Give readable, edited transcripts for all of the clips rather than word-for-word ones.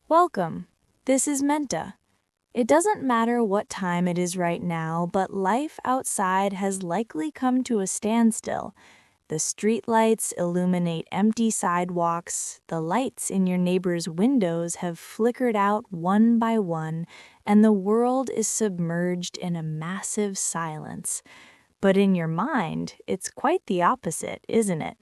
Welcome. This is MENTA. It doesn't matter what time it is right now, but life outside has likely come to a standstill. The streetlights illuminate empty sidewalks, the lights in your neighbor's windows have flickered out one by one, and the world is submerged in a massive silence. But in your mind, it's quite the opposite, isn't it?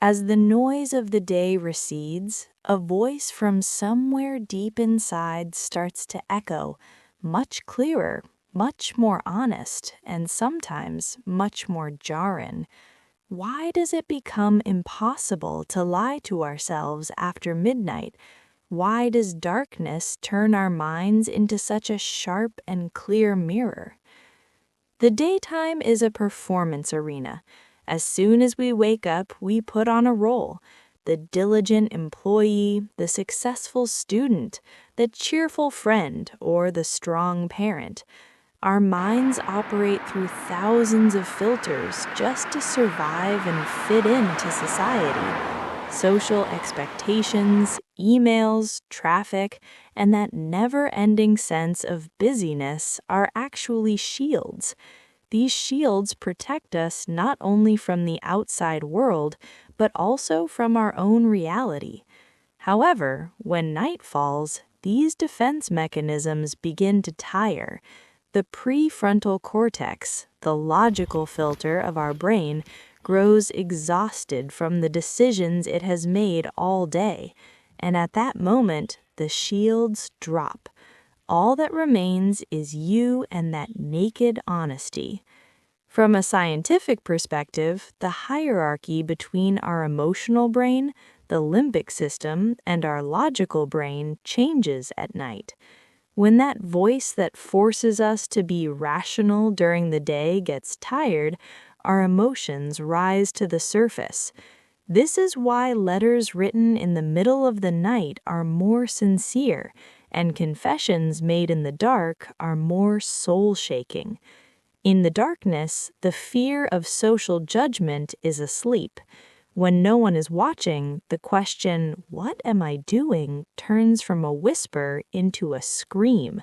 As the noise of the day recedes, a voice from somewhere deep inside starts to echo, much clearer, much more honest, and sometimes much more jarring. Why does it become impossible to lie to ourselves after midnight? Why does darkness turn our minds into such a sharp and clear mirror? The daytime is a performance arena. As soon as we wake up, we put on a role. The diligent employee, the successful student, the cheerful friend, or the strong parent. Our minds operate through thousands of filters just to survive and fit into society. Social expectations, emails, traffic, and that never-ending sense of busyness are actually shields. These shields protect us not only from the outside world, but also from our own reality. However, when night falls, these defense mechanisms begin to tire. The prefrontal cortex, the logical filter of our brain, grows exhausted from the decisions it has made all day, and at that moment, the shields drop. All that remains is you and that naked honesty. From a scientific perspective, the hierarchy between our emotional brain, the limbic system, and our logical brain changes at night. When that voice that forces us to be rational during the day gets tired, our emotions rise to the surface. This is why letters written in the middle of the night are more sincere, and confessions made in the dark are more soul-shaking. In the darkness, the fear of social judgment is asleep. When no one is watching, the question, "What am I doing?" turns from a whisper into a scream.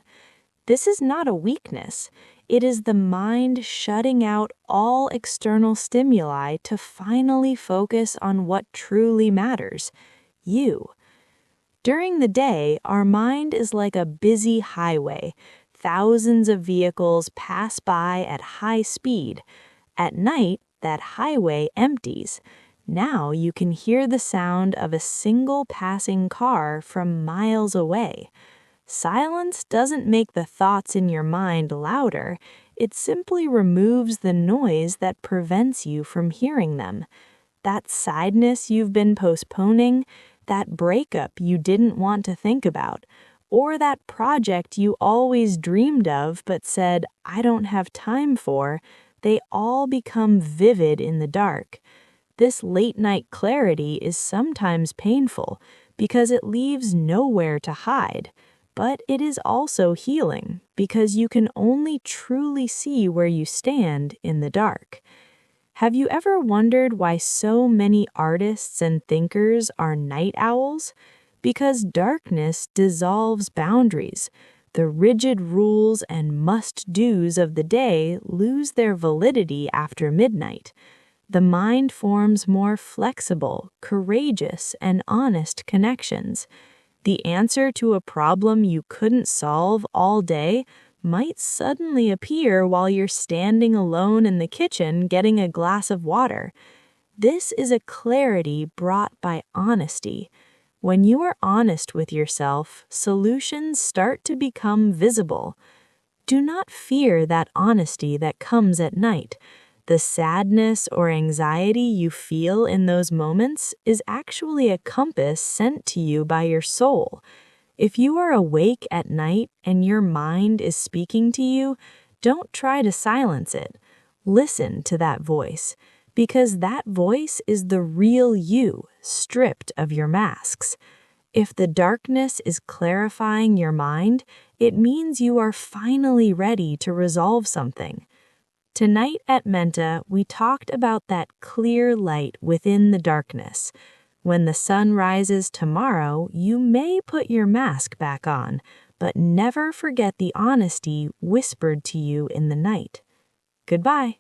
This is not a weakness. It is the mind shutting out all external stimuli to finally focus on what truly matters, you. During the day, our mind is like a busy highway. Thousands of vehicles pass by at high speed. At night, that highway empties. Now you can hear the sound of a single passing car from miles away. Silence doesn't make the thoughts in your mind louder. It simply removes the noise that prevents you from hearing them. That sadness you've been postponing, that breakup you didn't want to think about, or that project you always dreamed of but said, "I don't have time for," they all become vivid in the dark. This late-night clarity is sometimes painful because it leaves nowhere to hide, but it is also healing because you can only truly see where you stand in the dark. Have you ever wondered why so many artists and thinkers are night owls? Because darkness dissolves boundaries. The rigid rules and must-dos of the day lose their validity after midnight. The mind forms more flexible, courageous, and honest connections. The answer to a problem you couldn't solve all day might suddenly appear while you're standing alone in the kitchen getting a glass of water. This is a clarity brought by honesty. When you are honest with yourself, solutions start to become visible. Do not fear that honesty that comes at night. The sadness or anxiety you feel in those moments is actually a compass sent to you by your soul. If you are awake at night and your mind is speaking to you, don't try to silence it. Listen to that voice, because that voice is the real you, stripped of your masks. If the darkness is clarifying your mind, it means you are finally ready to resolve something. Tonight at MENTA, we talked about that clear light within the darkness. When the sun rises tomorrow, you may put your mask back on, but never forget the honesty whispered to you in the night. Goodbye.